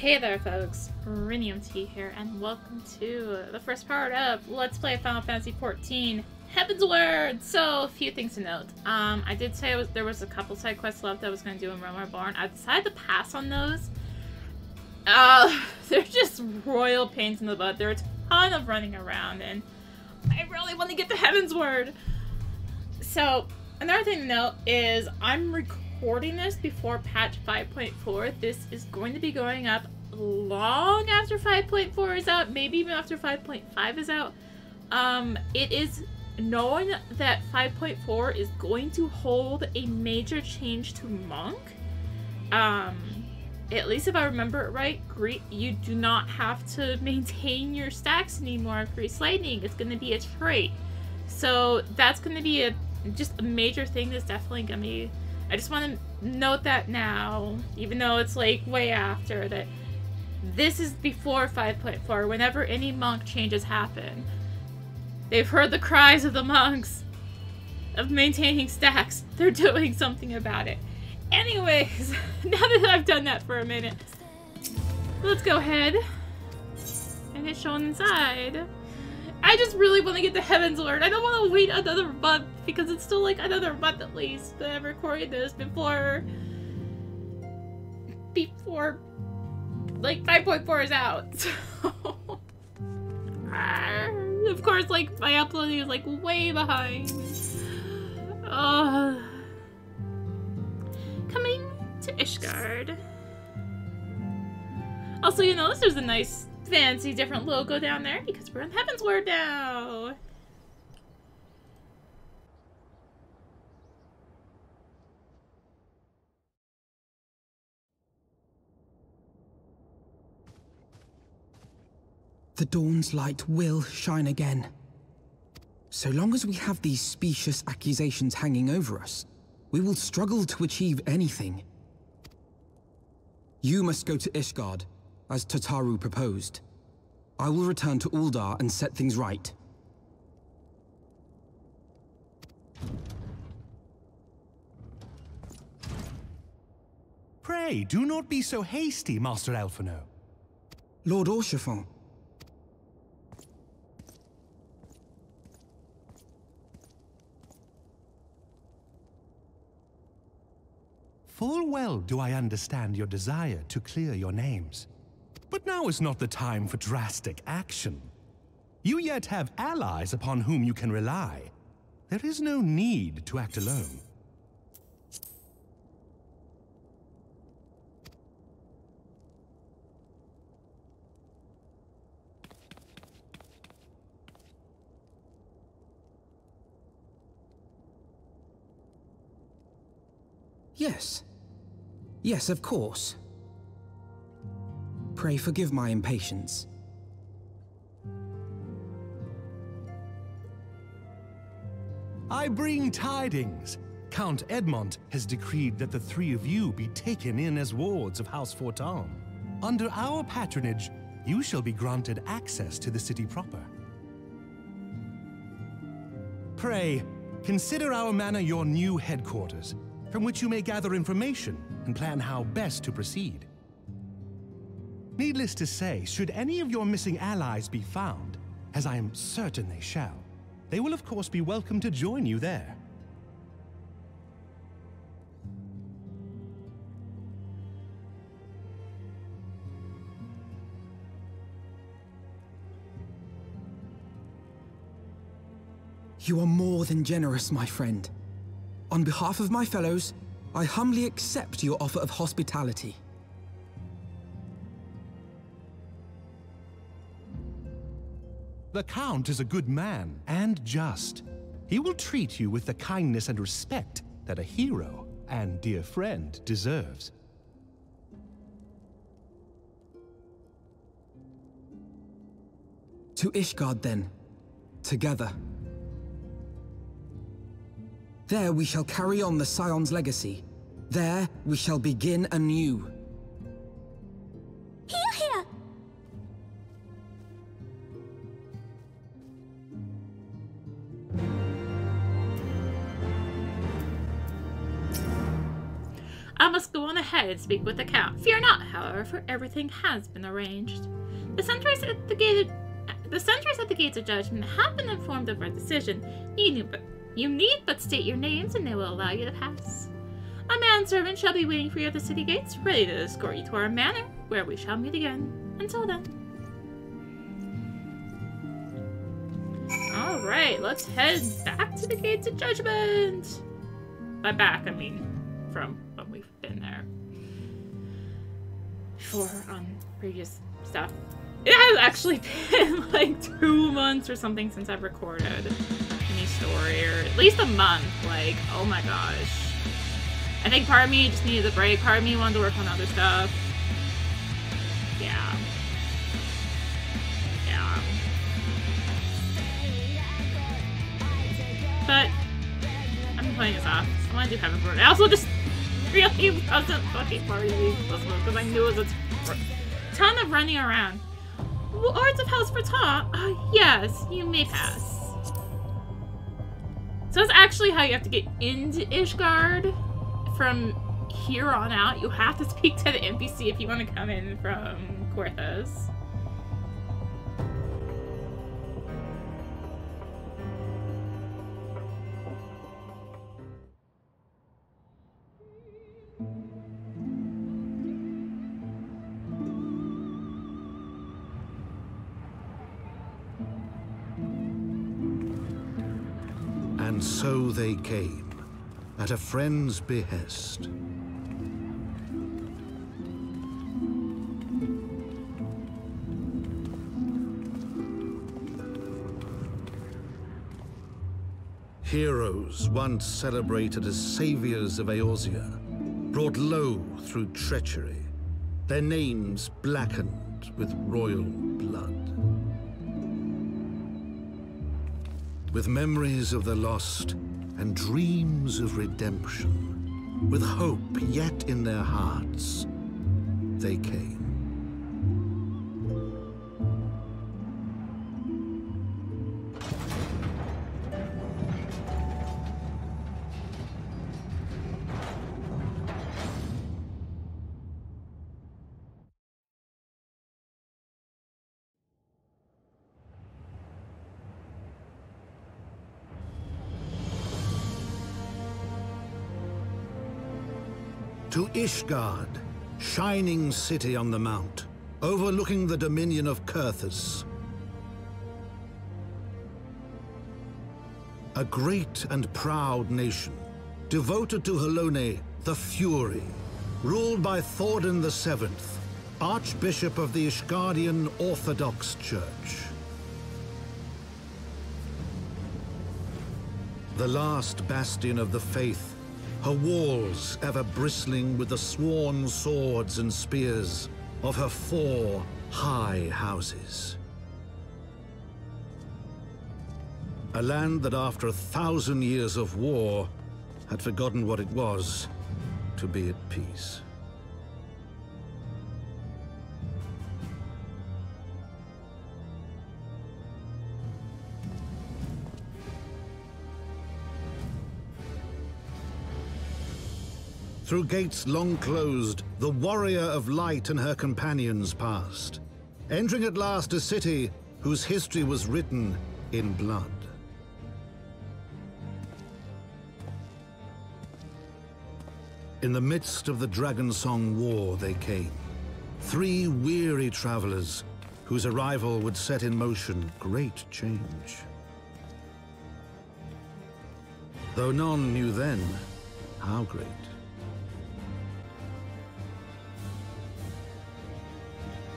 Hey there folks, rinimt here, and welcome to the first part of Let's Play Final Fantasy XIV Heavensward! So, a few things to note. I did say there was a couple side quests left that I was going to do in Realm Reborn. I decided to pass on those. They're just royal pains in the butt. There are a ton of running around, and I really want to get to Heavensward! So, another thing to note is I'm recording this before patch 5.4. This is going to be going up long after 5.4 is out, maybe even after 5.5 is out. It is known that 5.4 is going to hold a major change to Monk. At least if I remember it right, you do not have to maintain your stacks anymore. Grease Lightning is going to be a trait. So that's going to be just a major thing that's definitely going to be... I just want to note that now, even though it's like way after, that this is before 5.4. Whenever any monk changes happen, they've heard the cries of the monks of maintaining stacks. They're doing something about it. Anyways, now that I've done that for a minute, let's go ahead and get shown inside. I just really want to get to Heavensward. I don't want to wait another month, because it's still like another month at least that I've recorded this before like 5.4 is out. So of course, like, my uploading is like way behind. Coming to Ishgard. Also, you notice there's a nice fancy different logo down there because we're in Heavensward now. The dawn's light will shine again. So long as we have these specious accusations hanging over us, we will struggle to achieve anything. You must go to Ishgard, as Tataru proposed. I will return to Uldar and set things right. Pray, do not be so hasty, Master Alphino. Lord Orchefort. Full well do I understand your desire to clear your names. But now is not the time for drastic action. You yet have allies upon whom you can rely. There is no need to act alone. Yes. Yes, of course. Pray forgive my impatience. I bring tidings. Count Edmond has decreed that the three of you be taken in as wards of House Fortan. Under our patronage, you shall be granted access to the city proper. Pray, consider our manor your new headquarters, from which you may gather information and plan how best to proceed. Needless to say, should any of your missing allies be found, as I am certain they shall, they will of course be welcome to join you there. You are more than generous, my friend. On behalf of my fellows, I humbly accept your offer of hospitality. The Count is a good man and just. He will treat you with the kindness and respect that a hero and dear friend deserves. To Ishgard, then. Together. There we shall carry on the Scion's legacy. There we shall begin anew. Hear, hear! I must go on ahead and speak with the Count. Fear not, however, for everything has been arranged. The sentries at the gates of judgment have been informed of our decision. You need but state your names, and they will allow you to pass. A manservant shall be waiting for you at the city gates, ready to escort you to our manor, where we shall meet again. Until then. Alright, let's head back to the gates of judgment! By back, I mean from when we've been there. For, previous stuff. It has actually been like 2 months or something since I've recorded any story, or at least a month. Like, oh my gosh. I think part of me just needed a break, part of me wanted to work on other stuff. Yeah. Yeah. But, I'm playing this off. I want to do Heavensward. I also just really wasn't fucking part of these because I knew it was a ton of running around. Lords of House Verta? Yes, you may pass. So that's actually how you have to get into Ishgard. From here on out, you have to speak to the NPC if you want to come in from Quarthos. And so they came, at a friend's behest. Heroes once celebrated as saviors of Eorzea, brought low through treachery, their names blackened with royal blood. With memories of the lost and dreams of redemption, with hope yet in their hearts, they came. To Ishgard, shining city on the mount, overlooking the dominion of Kurthus. A great and proud nation, devoted to Halone, the Fury, ruled by Thordan VII, Archbishop of the Ishgardian Orthodox Church. The last bastion of the faith, her walls ever bristling with the sworn swords and spears of her 4 high houses. A land that after 1,000 years of war had forgotten what it was to be at peace. Through gates long closed, the warrior of light and her companions passed, entering at last a city whose history was written in blood. In the midst of the Dragonsong War they came, 3 weary travelers whose arrival would set in motion great change. Though none knew then how great.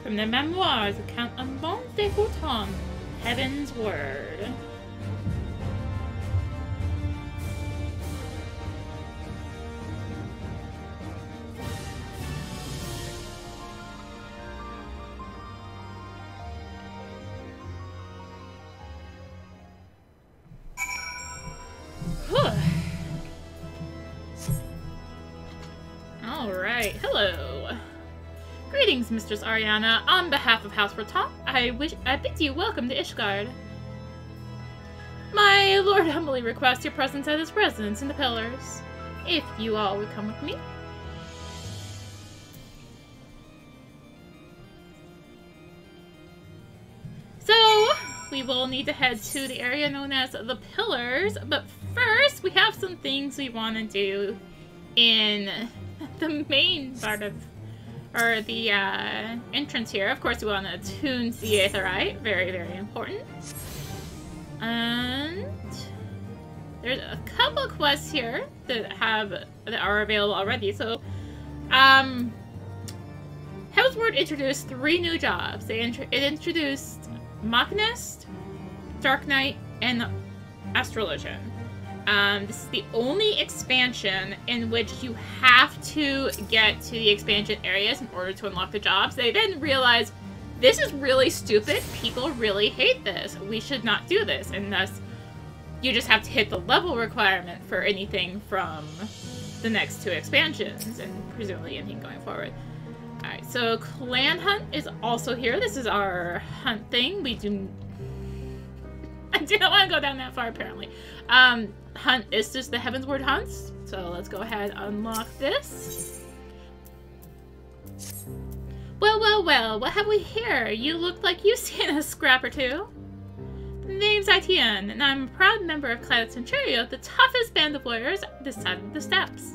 From the memoirs of Count Amon de Houton, Heavensward. Alright, hello. Greetings, Mistress Ariana. On behalf of House Verta, I bid you welcome to Ishgard. My lord humbly requests your presence at his residence in the Pillars. If you all would come with me. we will need to head to the area known as the Pillars. But first, we have some things we want to do in the main part of, or the entrance here. Of course, we want to attune the Aetherite. Very, very important. And there's a couple quests here that are available already. So, Heavensward introduced 3 new jobs. It introduced Machinist, Dark Knight, and Astrologian. This is the only expansion in which you have to get to the expansion areas in order to unlock the jobs. They then realized, this is really stupid. People really hate this. We should not do this. And thus, you just have to hit the level requirement for anything from the next 2 expansions, and presumably anything going forward. Alright, so Clan Hunt is also here. This is our hunt thing. I do not want to go down that far, apparently. Hunt is just the Heavensward hunts. So let's go ahead and unlock this. Well, well, well, what have we here? You look like you've seen a scrap or two. The name's Etienne, and I'm a proud member of Clan Centurio, the toughest band of warriors this side of the steppes.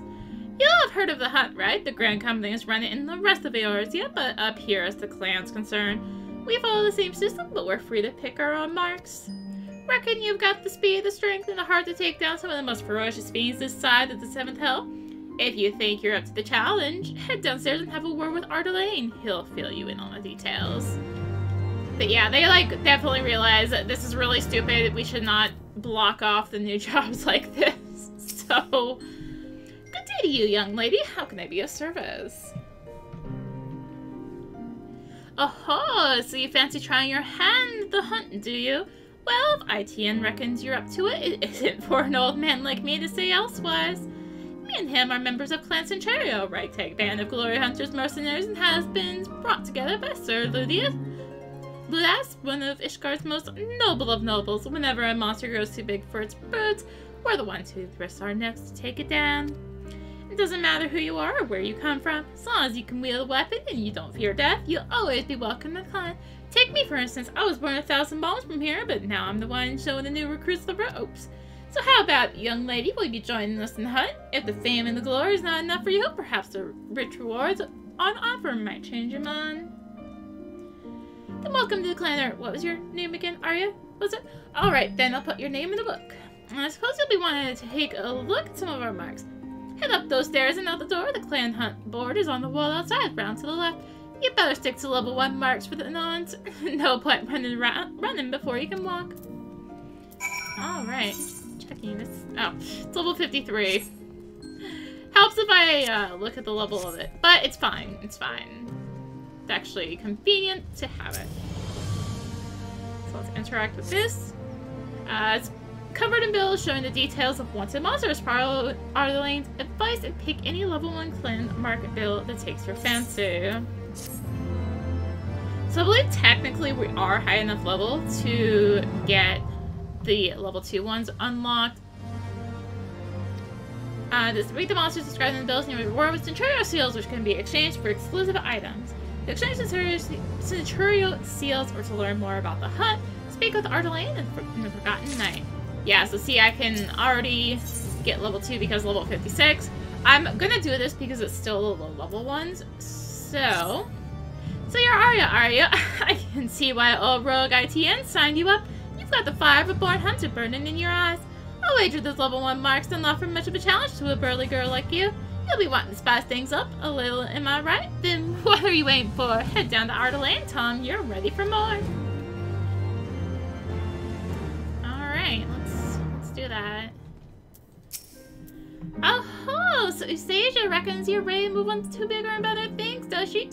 You'll have heard of the hunt, right? The Grand Company is running in the rest of Eorzea, but up here as the clan's concerned, we follow the same system, but we're free to pick our own marks. Reckon you've got the speed, the strength, and the heart to take down some of the most ferocious fiends this side of the 7th Hell? If you think you're up to the challenge, head downstairs and have a word with Ardelaine. He'll fill you in on the details. But yeah, they definitely realize that this is really stupid. We should not block off the new jobs like this. So, good day to you, young lady. How can I be of service? Oh, so you fancy trying your hand at the hunt, do you? Well, if ITN reckons you're up to it, it isn't for an old man like me to say elsewise. Me and him are members of Clan Centurio, a ragtag band of glory hunters, mercenaries, and has-beens brought together by Sir Ludius, one of Ishgard's most noble of nobles. Whenever a monster grows too big for its birds, we're the ones who risk our necks to take it down. It doesn't matter who you are or where you come from. As long as you can wield a weapon and you don't fear death, you'll always be welcome to the clan. Take me, for instance. I was born 1,000 miles from here, but now I'm the one showing the new recruits the ropes. So how about, young lady, will you be joining us in the hunt? If the fame and the glory is not enough for you, perhaps the rich rewards on offer might change your mind. Then welcome to the clan. What was your name again? Arya? Was it? Alright, then I'll put your name in the book. And I suppose you'll be wanting to take a look at some of our marks. Head up those stairs and out the door. The clan hunt board is on the wall outside, round to the left. You better stick to level 1 marks for the nonce. No point running before you can walk. Alright. Checking this. Oh, it's level 53. Helps if I look at the level of it. But it's fine. It's fine. It's actually convenient to have it. So let's interact with this. It's covered in bills showing the details of wanted monsters. Follow Ardelaine's advice and pick any level 1 clan market bill that takes your fancy. So I believe technically we are high enough level to get the level 2 ones unlocked. Just read the monsters described in the bills and you reward with Centurio seals, which can be exchanged for exclusive items. To exchange Centurio seals or to learn more about the hunt, speak with Ardelaine in the Forgotten Night. Yeah, so see, I can already get level 2 because level 56. I'm gonna do this because it's still the low level ones. So you're Arya. I can see why old rogue ITN signed you up. You've got the fire of a born hunter burning in your eyes. I'll wager those level 1 marks don't offer much of a challenge to a burly girl like you. You'll be wanting to spice things up a little, am I right? Then what are you waiting for? Head down to Ardelaine, Tom. You're ready for more. Alright, let's do that. Oh, so Usasia reckons you're ready to move on to bigger and better things, does she?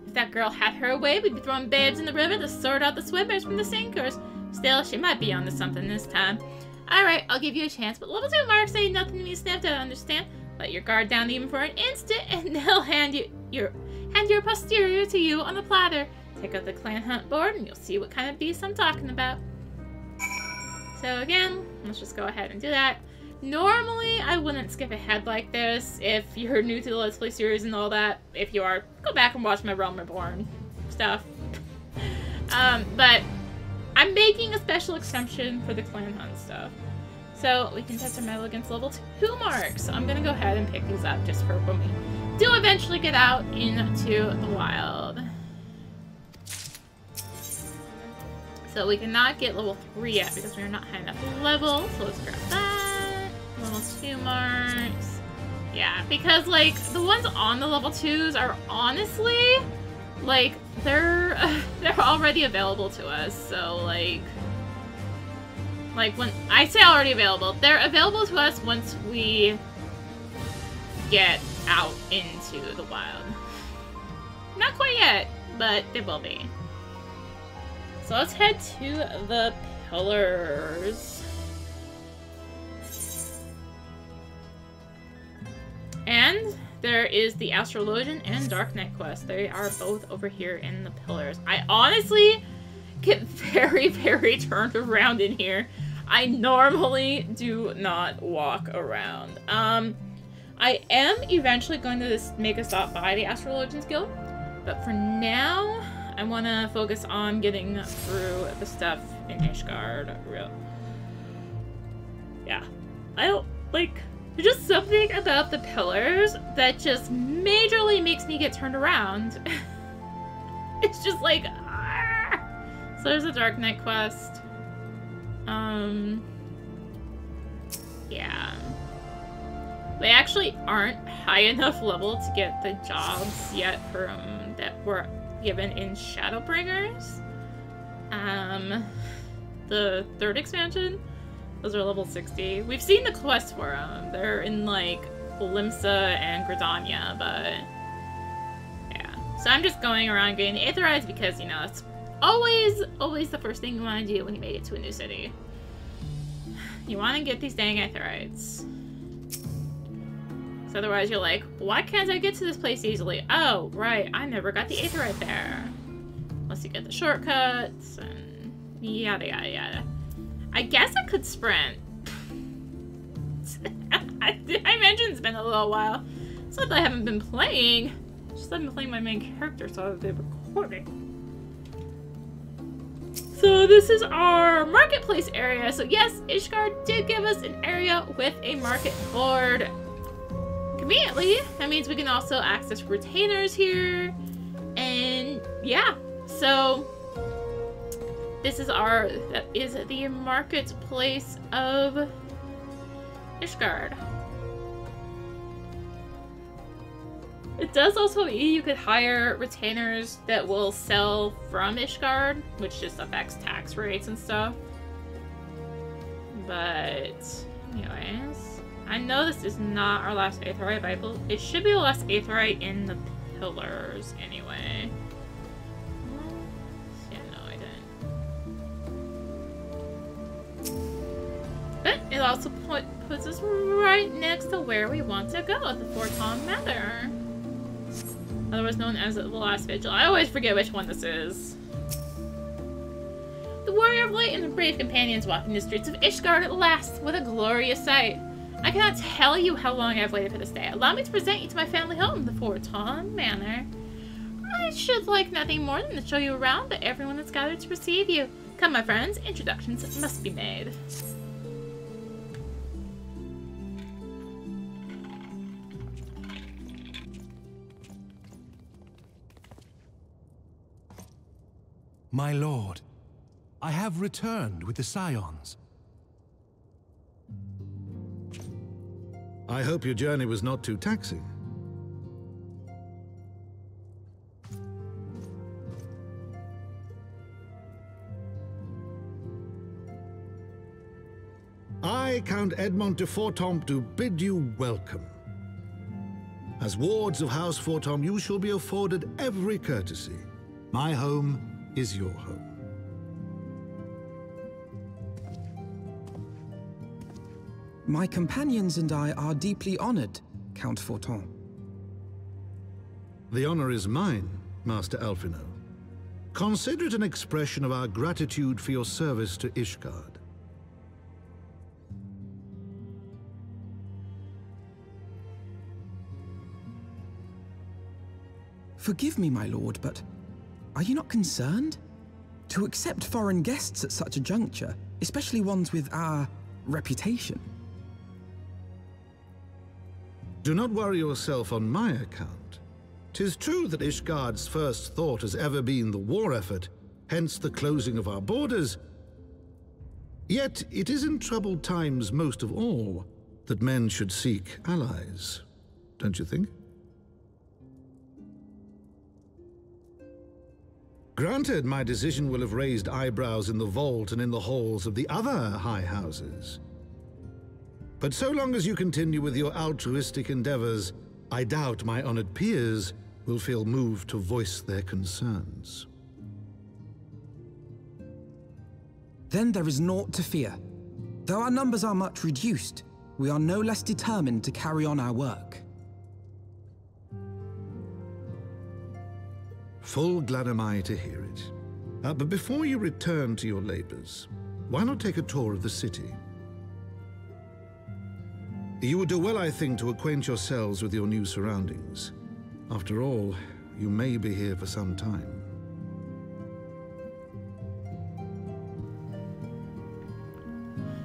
If that girl had her way, we'd be throwing babes in the river to sort out the swimmers from the sinkers. Still, she might be onto something this time. Alright, I'll give you a chance, but level 2 marks ain't nothing to be sniffed at, understand? Let your guard down even for an instant, and they'll hand your posterior to you on the platter. Take out the clan hunt board, and you'll see what kind of beast I'm talking about. So again, let's just go ahead and do that. Normally, I wouldn't skip ahead like this if you're new to the Let's Play series and all that. If you are, go back and watch my Realm Reborn stuff. But I'm making a special exemption for the clan hunt stuff. So we can test our metal against level 2 marks. So I'm gonna go ahead and pick these up just for when we do eventually get out into the wild. So we cannot get level 3 yet because we are not high enough level. So let's grab that. Level 2 marks. Yeah, because like the ones on the level 2s are honestly like they're already available to us. So like when I say already available, they're available to us once we get out into the wild. Not quite yet, but they will be. So let's head to the pillars. And there is the Astrologian and Dark Knight quest. They are both over here in the pillars. I honestly get very, very turned around in here. I normally do not walk around. I am eventually going to make a stop by the Astrologians Guild, but for now, I want to focus on getting through the stuff in Ishgard. Yeah. I don't, like, there's just something about the pillars that just majorly makes me get turned around. It's just like, ah! So there's a Dark Knight quest. Yeah. They actually aren't high enough level to get the jobs yet from that were given in Shadowbringers. The 3rd expansion, those are level 60. We've seen the quests for them. They're in like Limsa and Gridania, but yeah. So I'm just going around getting the Aetherites because, you know, it's always the first thing you want to do when you make it to a new city. You want to get these dang Aetherites. So otherwise you're like, why can't I get to this place easily? Oh, right, I never got the Aetherite there. Unless you get the shortcuts and yada yada yada. I guess I could sprint. I mentioned it's been a little while. It's not that I haven't been playing. Just I've been playing my main character, so I've been recording. So this is our marketplace area. So yes, Ishgard did give us an area with a market board. Conveniently, that means we can also access retainers here. And yeah, so this is that is the marketplace of Ishgard. It does also mean you could hire retainers that will sell from Ishgard, which just affects tax rates and stuff. But anyways, I know this is not our last Aetherite, but it should be the last Aetherite in the pillars anyway. Yeah, no, I didn't. But it also puts us right next to where we want to go, at the Forton Manor. Otherwise known as the Last Vigil. I always forget which one this is. The Warrior of Light and the brave companions walking the streets of Ishgard at last. What a glorious sight. I cannot tell you how long I've waited for this day. Allow me to present you to my family home, the Forton Manor. I should like nothing more than to show you around, but everyone that's gathered to receive you. Come, my friends, introductions must be made. My lord, I have returned with the Scions. I hope your journey was not too taxing. I, Count Edmond de Fortomp, do bid you welcome. As wards of House Fortomp, you shall be afforded every courtesy. My home is your home. My companions and I are deeply honored, Count Forton. The honor is mine, Master Alphino. Consider it an expression of our gratitude for your service to Ishgard. Forgive me, my lord, but are you not concerned? To accept foreign guests at such a juncture, especially ones with our reputation. Do not worry yourself on my account. 'Tis true that Ishgard's first thought has ever been the war effort, hence the closing of our borders. Yet it is in troubled times most of all that men should seek allies, don't you think? Granted, my decision will have raised eyebrows in the vault and in the halls of the other high houses. But so long as you continue with your altruistic endeavors, I doubt my honored peers will feel moved to voice their concerns. Then there is naught to fear. Though our numbers are much reduced, we are no less determined to carry on our work. Full glad am I to hear it. But before you return to your labors, why not take a tour of the city? You would do well, I think, to acquaint yourselves with your new surroundings. After all, you may be here for some time.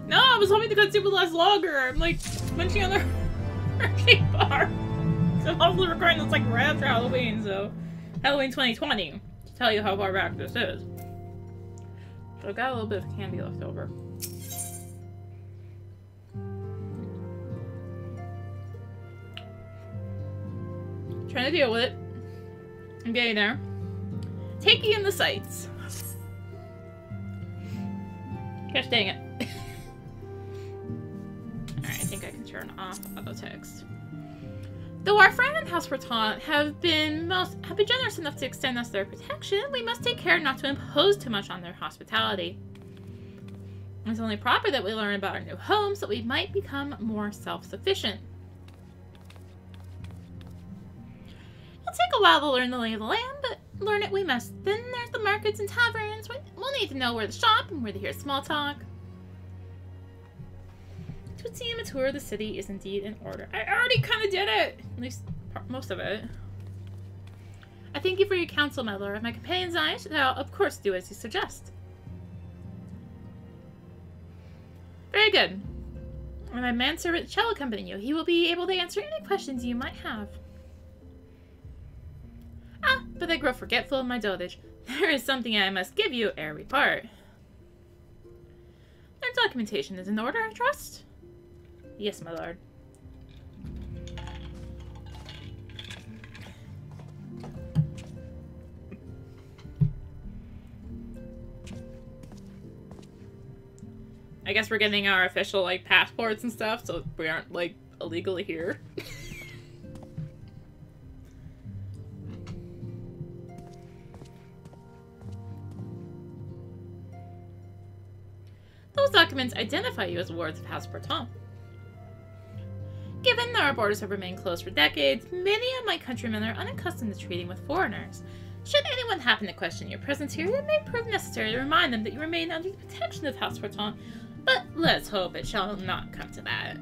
No, I was hoping the cutscene would last longer. I'm like munching on the hurricane bar. So I'm also recording this like right after Halloween, so Halloween 2020 to tell you how far back this is. So I've got a little bit of candy left over. Trying to deal with it. I'm getting there. Taking in the sights. Gosh dang it. Alright, I think I can turn off auto text. Though our friend and House Breton have been generous enough to extend us their protection, we must take care not to impose too much on their hospitality. It's only proper that we learn about our new home so that we might become more self-sufficient. It'll take a while to learn the lay of the land, but learn it we must. Then there's the markets and taverns. We'll need to know where to shop and where to hear small talk. It would seem a tour of the city is indeed in order. I already kind of did it! At least most of it. I thank you for your counsel, my lord. My companions and I shall, of course, do as you suggest. Very good. And my manservant shall accompany you. He will be able to answer any questions you might have. Ah, but I grow forgetful of my dotage. There is something I must give you ere we part. Their documentation is in order, I trust? Yes, my lord. I guess we're getting our official, like, passports and stuff, so we aren't, like, illegally here. Those documents identify you as wards of House Breton. Given that our borders have remained closed for decades, many of my countrymen are unaccustomed to treating with foreigners. Should anyone happen to question your presence here, it may prove necessary to remind them that you remain under the protection of House Breton, but let's hope it shall not come to that.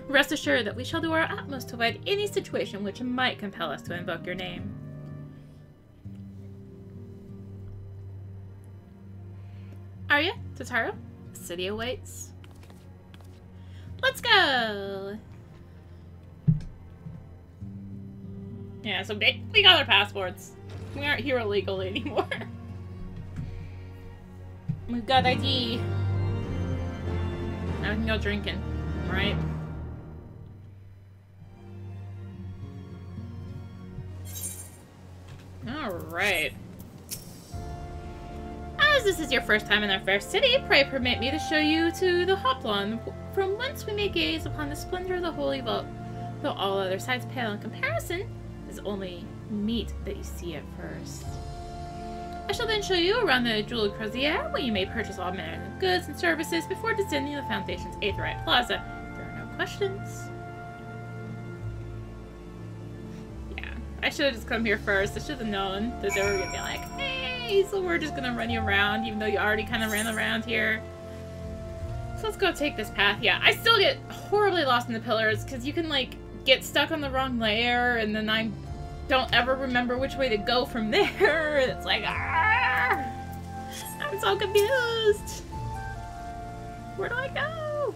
Rest assured that we shall do our utmost to avoid any situation which might compel us to invoke your name. Arya, Totaro, the city awaits. Let's go! Yeah, so we got our passports. We aren't here illegally anymore. We've got ID. Now we can go drinking, right? Alright. As this is your first time in our fair city, pray permit me to show you to the Hoplon, from whence we may gaze upon the splendor of the Holy Vault. Though all other sights pale in comparison, it is only meet that you see at first. I shall then show you around the Jeweled Crozier, where you may purchase all manner of goods and services before descending the Foundation's Aetheryte Plaza. There are no questions. Yeah, I should have just come here first. I should have known that they were going to be like, hey, so we're just going to run you around, even though you already kind of ran around here. So let's go take this path. Yeah, I still get horribly lost in the pillars, because you can, like, get stuck on the wrong layer, and then I'm don't ever remember which way to go from there. It's like, I'm so confused. Where do I go?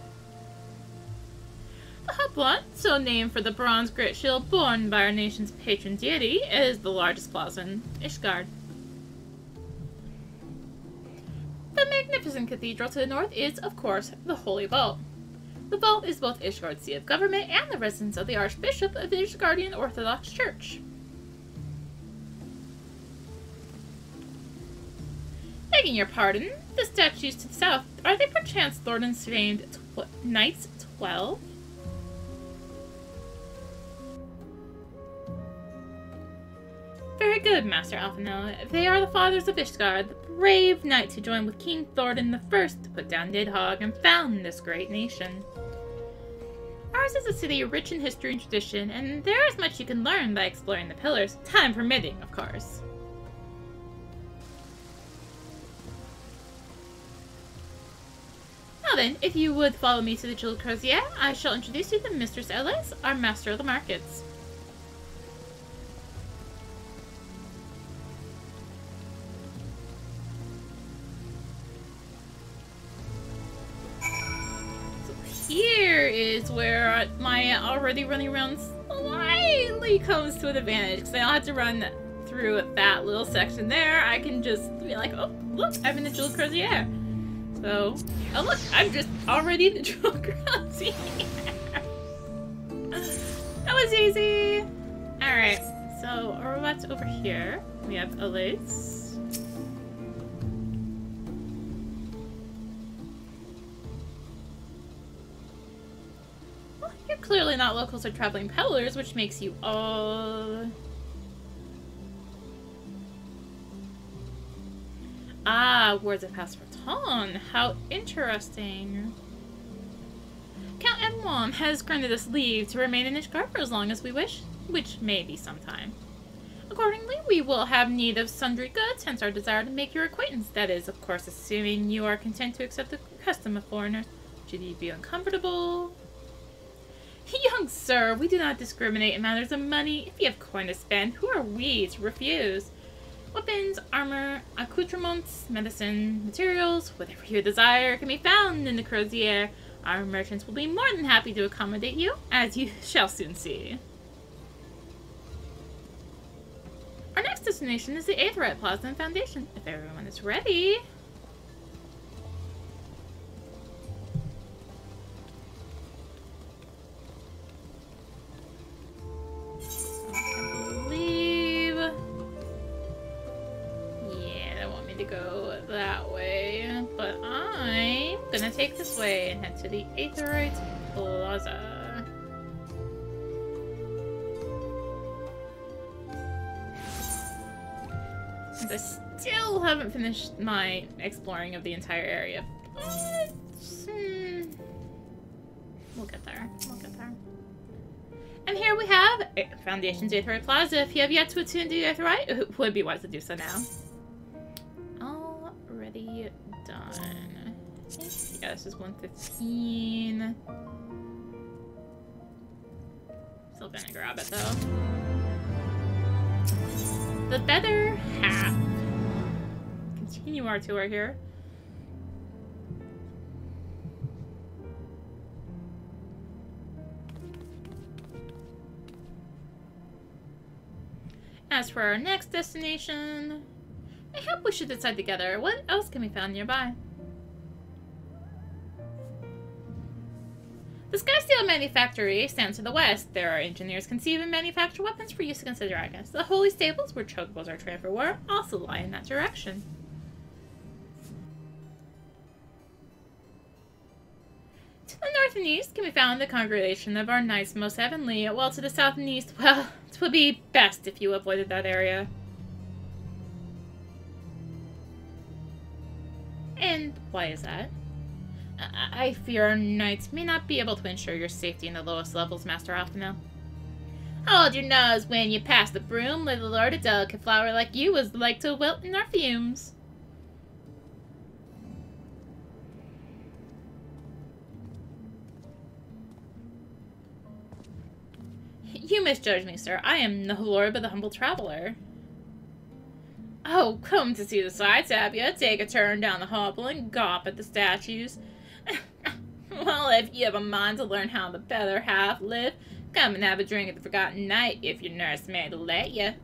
The Hubblot, so named for the bronze great shield borne by our nation's patron deity, is the largest plaza in Ishgard. The magnificent cathedral to the north is, of course, the Holy Vault. The Vault is both Ishgard's seat of government and the residence of the Archbishop of the Ishgardian Orthodox Church. Begging your pardon, the statues to the south, are they perchance Thornton's famed Knights 12? Very good, Master Alphinaud. They are the fathers of Ishgard, the brave knights who joined with King Thornton I to put down Nidhogg and found this great nation. Ours is a city rich in history and tradition, and there is much you can learn by exploring the pillars, time permitting, of course. Now then, if you would follow me to the Jewel Crozier, I shall introduce you to Mistress Ellis, our Master of the Markets. Here is where my already running around slightly comes to an advantage, because I don't have to run through that little section there. I can just be like, oh, look, I'm in the Jewel Crozier. So, oh look, I'm just already in the Jewel Crozier. That was easy. Alright, so what's over here? We have Elise. You're clearly not locals or traveling peddlers, which makes you all... Ah, words of Passepartout. How interesting. Count Edmond has granted us leave to remain in Ishgard for as long as we wish, which may be some time. Accordingly, we will have need of sundry goods, hence our desire to make your acquaintance. That is, of course, assuming you are content to accept the custom of foreigners. Should you be uncomfortable... Young sir, we do not discriminate in matters of money. If you have coin to spend, who are we to refuse? Weapons, armor, accoutrements, medicine, materials, whatever you desire can be found in the Crozier. Our merchants will be more than happy to accommodate you, as you shall soon see. Our next destination is the Aetheryte Plaza and Foundation, if everyone is ready. Go that way, but I'm gonna take this way and head to the Aetheryte Plaza. And I still haven't finished my exploring of the entire area, but we'll get there. We'll get there. And here we have Foundation's Aetheryte Plaza. If you have yet to attune to the Aetheryte, it would be wise to do so now. Already done. Yeah, this is 115. Still gonna grab it though. The better half. Continue our tour here. As for our next destination, I hope we should decide together what else can be found nearby. The Skysteel Manufactory stands to the west. There are engineers conceive and manufacture weapons for use against the dragons. The Holy Stables, where chocobos are trained for war, also lie in that direction. To the north and east can be found the congregation of our Knights Most Heavenly, while to the south and east, well, it would be best if you avoided that area. And why is that? I fear our knights may not be able to ensure your safety in the lowest levels, Master Alphinaud. Hold your nose when you pass the broom, little lord. A delicate flower like you is like to wilt in our fumes. You misjudge me, sir. I am no lord but the humble traveler. Oh, come to see the sights, have you? Take a turn down the hobble and gawp at the statues. Well, if you have a mind to learn how the better half live, come and have a drink at the Forgotten Night if your nursemaid will let you.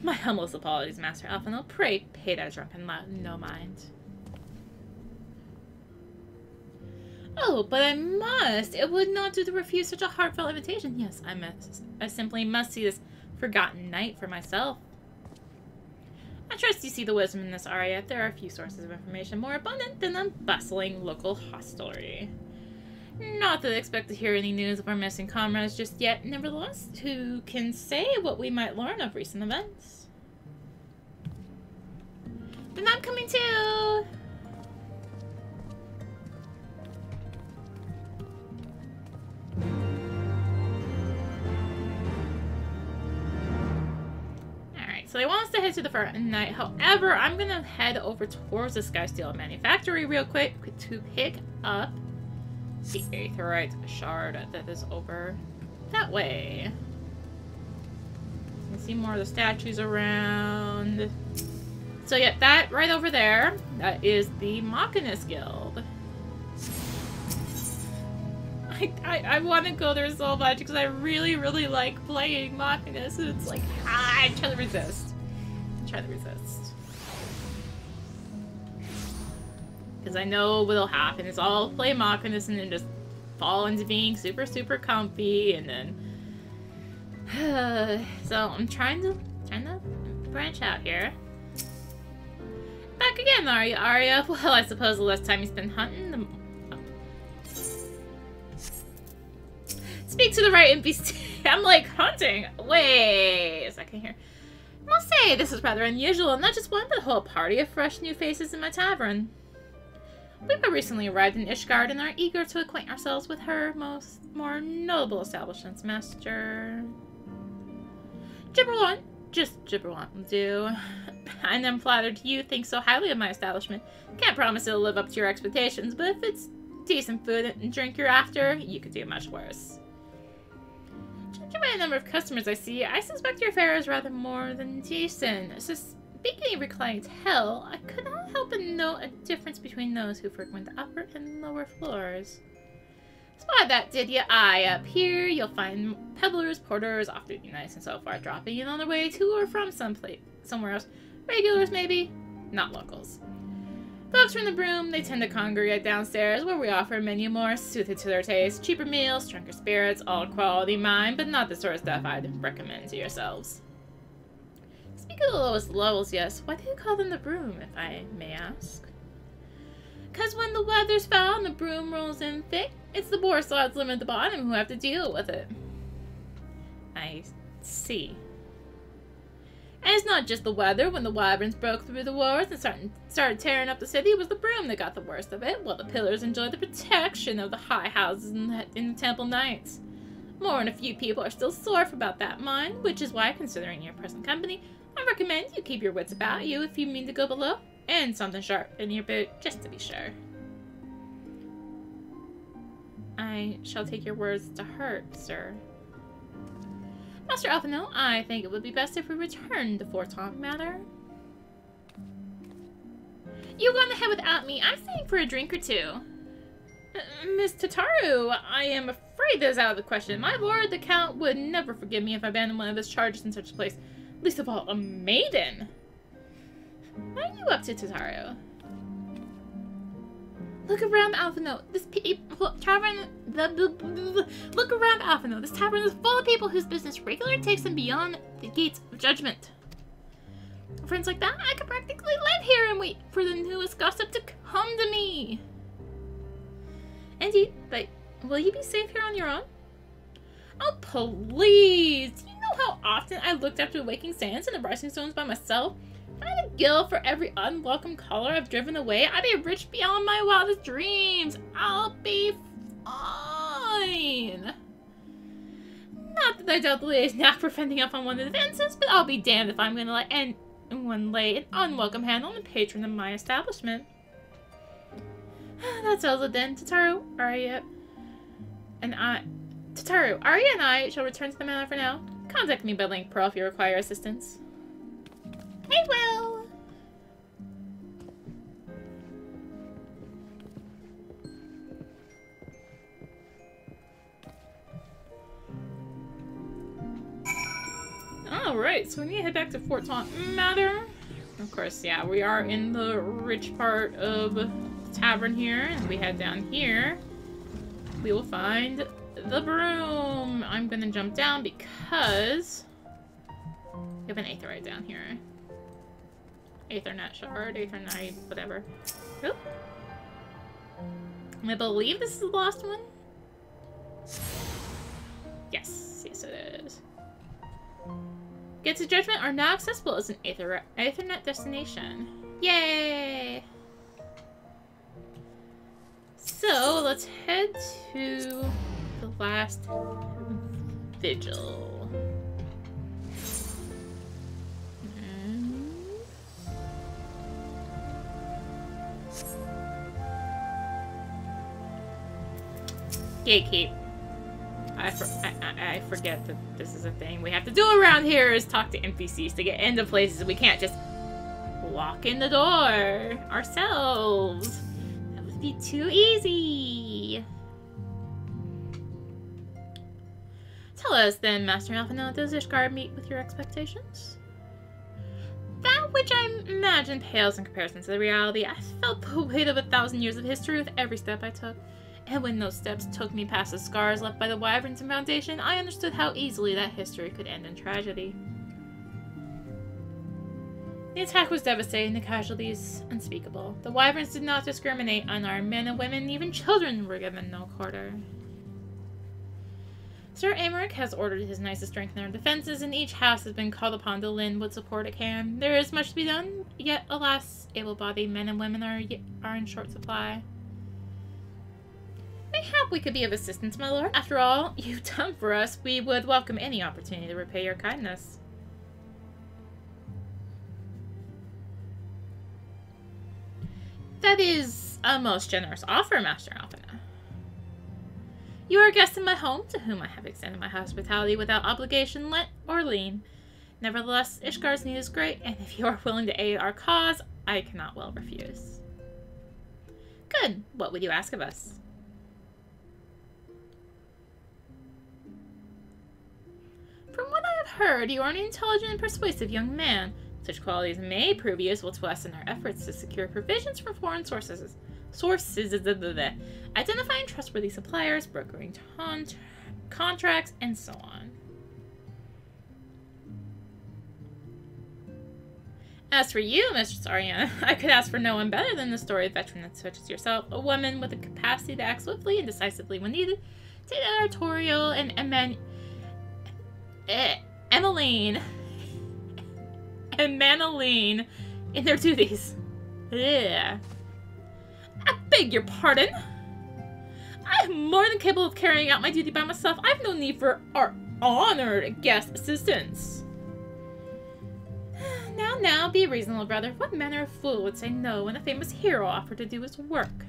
My humblest apologies, Master Alphino. Pray pay that drunken lout no mind. Oh, but I must! It would not do to refuse such a heartfelt invitation. Yes, I must. I simply must see this Forgotten Night for myself. I trust you see the wisdom in this, Arya. There are a few sources of information more abundant than a bustling local hostelry. Not that I expect to hear any news of our missing comrades just yet. Nevertheless, who can say what we might learn of recent events? Then I'm coming too! So they want us to head to the Forgotten Night. However, I'm going to head over towards the Skysteel Manufactory real quick to pick up the Aetheryte shard that is over that way. You can see more of the statues around. So yeah, that right over there, that is the Machinist Guild. I want to go there so much because I really, really like playing Machinist, and it's like, I'm trying to resist. I'm trying to resist. Because I know what'll happen is I'll play Machinist and then just fall into being super, super comfy, and then... so I'm trying to branch out here. Back again, are you, Arya? Well, I suppose the less time you spend hunting, the... Speak to the right NPC. I'm like, hunting. Wait a second here. I must say, this is rather unusual. I'm not just one, but a whole party of fresh new faces in my tavern. We have recently arrived in Ishgard and are eager to acquaint ourselves with her more notable establishments, Master. Gibberwant. Just Gibberwant will do. And I'm flattered you think so highly of my establishment. Can't promise it'll live up to your expectations, but if it's decent food and drink you're after, you could do much worse. Judging by the number of customers I see, I suspect your fare is rather more than decent. So speaking of clientele, I could not help but note a difference between those who frequent the upper and lower floors. Spot that, did ya? Aye, up here you'll find peddlers, porters, off-duty knights, and so forth, dropping in on their way to or from somewhere else. Regulars, maybe? Not locals. Folks from the Broom, they tend to congregate downstairs, where we offer a menu more suited to their taste. Cheaper meals, stronger spirits, all quality mind, but not the sort of stuff I'd recommend to yourselves. Speaking of the lowest levels, yes, why do you call them the Broom, if I may ask? 'Cause when the weather's foul and the broom rolls in thick, it's the poor sods living at the bottom who have to deal with it. I see. And it's not just the weather. When the wyverns broke through the wars and started tearing up the city, it was the Broom that got the worst of it, while the pillars enjoyed the protection of the high houses in the Temple Knights. More than a few people are still sore about that mind, which is why, considering your present company, I recommend you keep your wits about you if you mean to go below, and something sharp in your boot, just to be sure. I shall take your words to heart, sir. Master Alphino, I think it would be best if we return to Fortonk matter. You go on ahead without me. I'm staying for a drink or two. Miss Tataru, I am afraid that is out of the question. My lord, the Count, would never forgive me if I abandoned one of his charges in such a place. Least of all, a maiden. What are you up to, Tataru? Look around Alphino. This tavern. Look around Alphino. This tavern is full of people whose business regularly takes them beyond the gates of judgment. Friends like that, I could practically live here and wait for the newest gossip to come to me. Indeed, but will you be safe here on your own? Oh, please! Do you know how often I looked after the waking sands and the rising stones by myself? If I had a guild for every unwelcome caller I've driven away, I'd be rich beyond my wildest dreams. I'll be fine. Not that I doubt the lady's knack for fending up on one of the fences, but I'll be damned if I'm going to let anyone lay an unwelcome hand on the patron of my establishment. That settles it then, Tataru. Alright, and Tataru, Arya and I shall return to the manor for now. Contact me by link Pearl if you require assistance. I will! Alright, so we need to head back to Fort Taunt Manor. Of course, yeah, we are in the rich part of the tavern here, and we head down here. We will find the broom. I'm gonna jump down because we have an aetherite down here. Aethernet shard, aetherite, whatever. Oop. I believe this is the last one. Yes, yes it is. Gates of Judgment are now accessible as an Aethernet destination. Yay! So, let's head to the last vigil. Gatekeep. I forget that this is a thing we have to do around here is talk to NPCs to get into places. We can't just walk in the door ourselves. That would be too easy. Tell us then, Master Alphinaud, does Ishgard meet with your expectations? That which I imagine pales in comparison to the reality. I felt the weight of 1,000 years of history with every step I took. And when those steps took me past the scars left by the Wyverns and Foundation, I understood how easily that history could end in tragedy. The attack was devastating, the casualties unspeakable. The Wyverns did not discriminate. Unarmed men and women, even children, were given no quarter. Sir Aymeric has ordered his knights to strengthen their defenses, and each house has been called upon to lend what support it can. There is much to be done, yet, alas, able-bodied men and women are in short supply. Mayhap we could be of assistance, my lord. After all you've done for us, we would welcome any opportunity to repay your kindness. That is a most generous offer, Master Alphinaud. You are a guest in my home, to whom I have extended my hospitality without obligation, let or lien. Nevertheless, Ishgard's need is great, and if you are willing to aid our cause, I cannot well refuse. Good. What would you ask of us? From what I have heard, you are an intelligent and persuasive young man. Such qualities may prove useful to us in our efforts to secure provisions from foreign sources. Identifying trustworthy suppliers, brokering contracts, and so on. As for you, Mistress Ariana, I could ask for no one better than the storied veteran such as yourself, a woman with the capacity to act swiftly and decisively when needed, territorial and Emmeline in their duties. Ugh. I beg your pardon. I am more than capable of carrying out my duty by myself. I have no need for our honored guest assistance. Now, be reasonable, brother. What manner of fool would say no when a famous hero offered to do his work?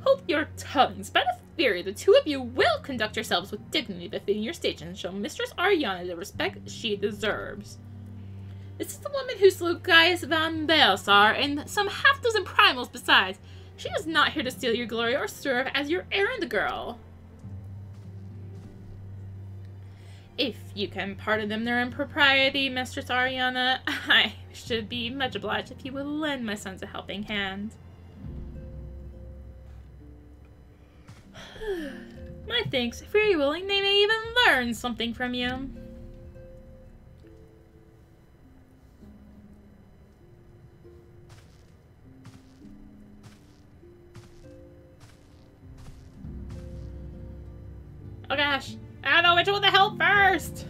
Hold your tongues. By the theory, the two of you will conduct yourselves with dignity befitting your station and show Mistress Ariana the respect she deserves. This is the woman who slew Gaius van Baelsar and some half-dozen primals besides. She is not here to steal your glory or serve as your errand girl. If you can pardon them their impropriety, Mistress Ariana, I should be much obliged if you would lend my sons a helping hand. My thanks. If you're willing, they may even learn something from you. Oh gosh, I don't know which one to help first!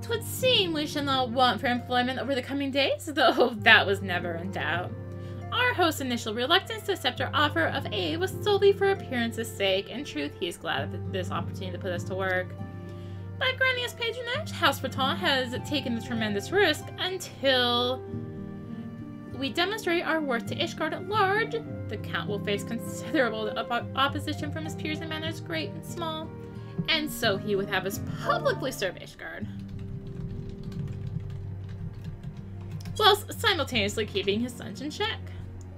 Twould seem we shall not want for employment over the coming days, though that was never in doubt. Our host's initial reluctance to accept our offer of aid was solely for appearance's sake. In truth, he is glad of this opportunity to put us to work. By granting us patronage, House Breton has taken the tremendous risk until we demonstrate our worth to Ishgard at large. The Count will face considerable opposition from his peers in matters great and small, and so he would have us publicly serve Ishgard, whilst simultaneously keeping his sons in check.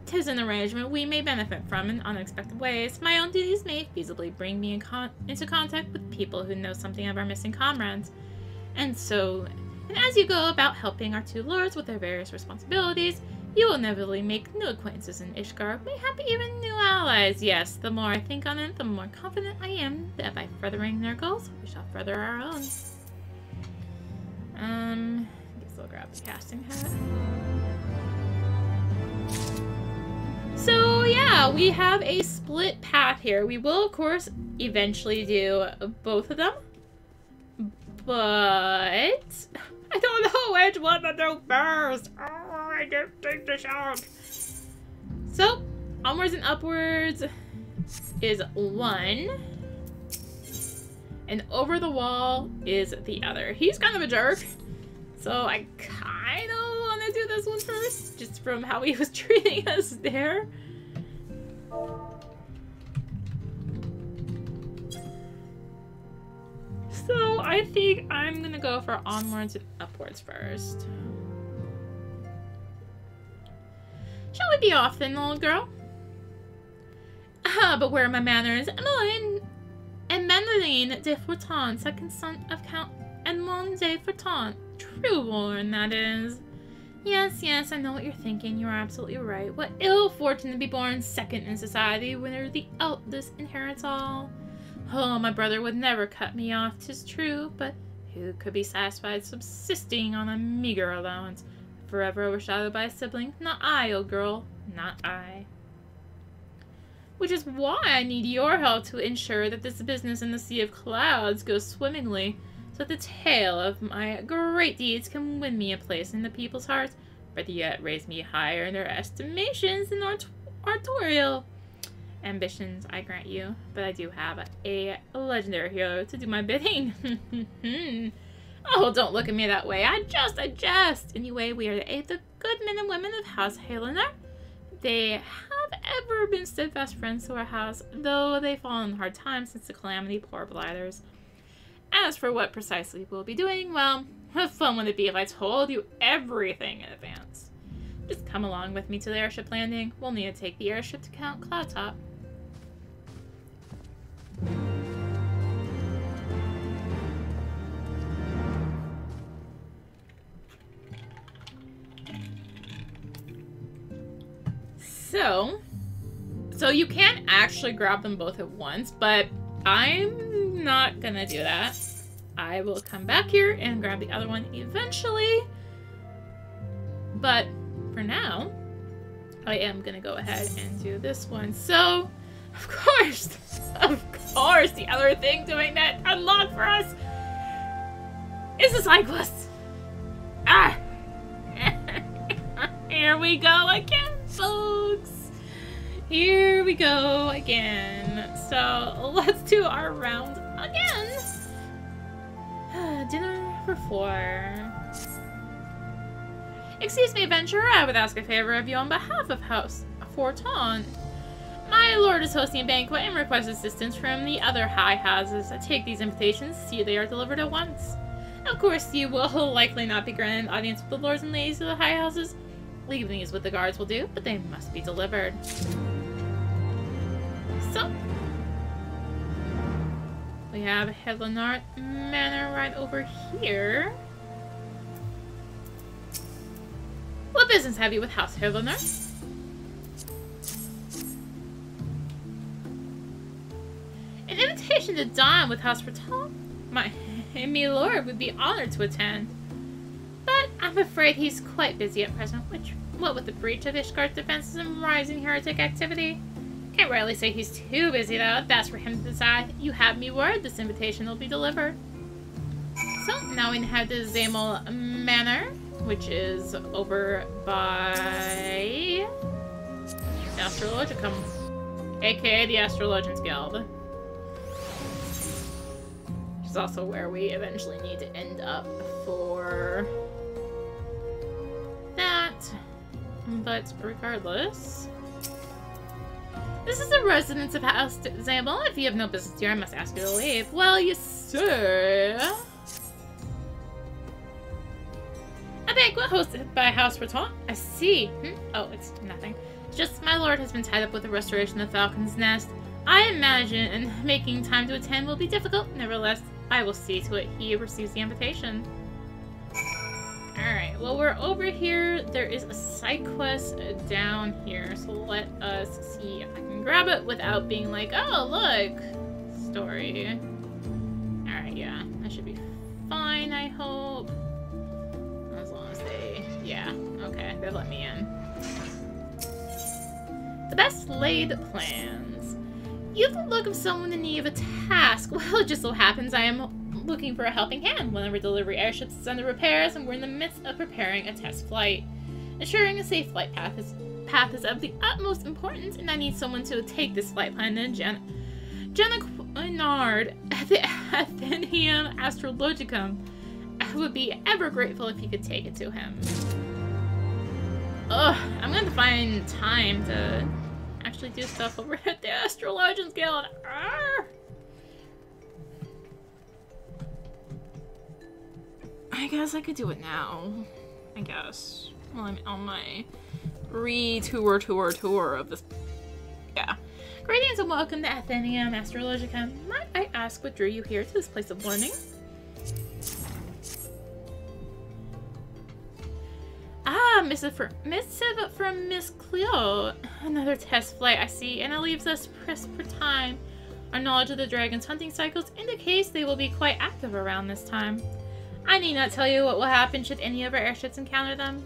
'Tis an arrangement we may benefit from in unexpected ways. My own duties may feasibly bring me into contact with people who know something of our missing comrades. And as you go about helping our two lords with their various responsibilities, you will inevitably make new acquaintances in Ishgard, mayhap even new allies. Yes, the more I think on it, the more confident I am that by furthering their goals, we shall further our own. I guess I'll grab the casting hat. So yeah, we have a split path here. We will, of course, eventually do both of them, but I don't know which one to do first. Oh, I can't take this out. So, onwards and upwards is one, and over the wall is the other. He's kind of a jerk, so I kind of want to do this one first, just from how he was treating us there. So I think I'm gonna go for onwards and upwards first. Shall we be off then, little girl? Ah, but where are my manners? Emmeline de Fortin, second son of Count Edmond de Fortin. Trueborn, that is. Yes, I know what you're thinking. You are absolutely right. What ill fortune to be born second in society, where the eldest inherits all. Oh, my brother would never cut me off, 'tis true, but who could be satisfied subsisting on a meager allowance, forever overshadowed by a sibling? Not I, old girl, not I. Which is why I need your help to ensure that this business in the Sea of Clouds goes swimmingly, so that the tale of my great deeds can win me a place in the people's hearts, but yet raise me higher in their estimations than artorial ambitions, I grant you. But I do have a legendary hero to do my bidding. Oh, don't look at me that way. I jest. Anyway, we are to aid the good men and women of House Helena. They have ever been steadfast friends to our house, though they've fallen in hard times since the calamity, poor blighters. As for what precisely we'll be doing, well, what fun would it be if I told you everything in advance? Just come along with me to the airship landing. We'll need to take the airship to Count Cloudtop. So you can actually grab them both at once, but I'm not gonna do that. I will come back here and grab the other one eventually. But for now, I am gonna go ahead and do this one. So, of course, the other thing doing that unlock for us is the cyclist. Ah! Here we go again, folks. Here we go again. So let's do our round again. Dinner for 4. Excuse me, adventurer. I would ask a favor of you on behalf of House Fortin. My lord is hosting a banquet and requests assistance from the other high houses. Take these invitations, see they are delivered at once. Of course, you will likely not be granted an audience with the lords and ladies of the high houses. Leaving these with the guards will do, but they must be delivered. So, we have Helenart Manor right over here. What business have you with House Helenart? An invitation to dine with House Breton? My lord would be honored to attend. But I'm afraid he's quite busy at present, what with the breach of Ishgard's defenses and rising heretic activity. Can't really say he's too busy though. That's for him to decide. You have me word this invitation will be delivered. So now we have the Zamel Manor, which is over by Astrologicum, aka the Astrologians Guild. Which is also where we eventually need to end up for that. But regardless, this is the residence of House Zamble. If you have no business here, I must ask you to leave. Well, you sir. A banquet hosted by House Raton. I see. Oh, it's nothing. It's just my lord has been tied up with the restoration of Falcon's Nest. I imagine making time to attend will be difficult. Nevertheless, I will see to it he receives the invitation. Alright, well, we're over here. There is a side quest down here, so let us see if I can grab it without being like, oh, look, story. Alright, yeah, that should be fine, I hope. As long as they, yeah, okay, they let me in. The best laid plans. You have the look of someone in need of a task. Well, it just so happens I am looking for a helping hand. One of our delivery airships is under repairs, and we're in the midst of preparing a test flight. Ensuring a safe flight path is of the utmost importance, and I need someone to take this flight plan to Jenna Quinard at the Athenaeum Astrologicum. I would be ever grateful if you could take it to him. Ugh, I'm going to find time to actually do stuff over at the Astrologians Guild. Arrgh. I guess I could do it now. I guess. Well, I'm on my tour of this. Yeah. Greetings and welcome to Athenaeum Astrologicum. Might I ask what drew you here to this place of learning? Ah, missive from Miss Cleo. Another test flight, I see, and it leaves us pressed for time. Our knowledge of the dragon's hunting cycles indicates they will be quite active around this time. I need not tell you what will happen should any of our airships encounter them.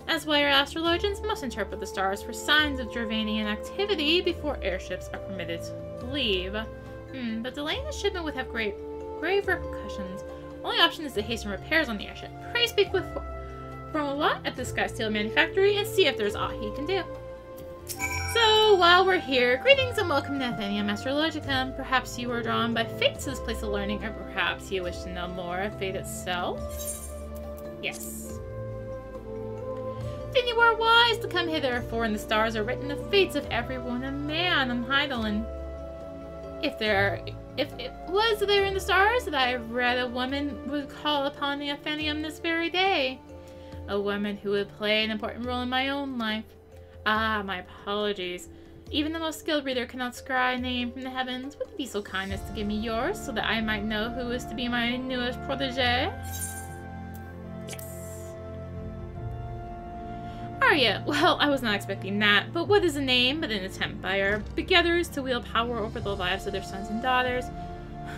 That's why our astrologians must interpret the stars for signs of Dravanian activity before airships are permitted to leave. But delaying the shipment would have grave repercussions. Only option is to hasten repairs on the airship. Pray speak with Lot at the Sky Steel Manufactory and see if there's aught he can do. So, while we're here, greetings and welcome to Athenaeum Astrologicum. Perhaps you were drawn by fate to this place of learning, or perhaps you wish to know more of fate itself? Yes. Then you are wise to come hither, for in the stars are written the fates of every woman and man on Heidelin. If it was there in the stars that I read a woman would call upon the Athenaeum this very day. A woman who would play an important role in my own life. Ah, my apologies. Even the most skilled reader cannot scry a name from the heavens. Would you be so kind as to give me yours, so that I might know who is to be my newest protege? Yes. Arya. Well, I was not expecting that, but what is a name but an attempt by our begetters to wield power over the lives of their sons and daughters?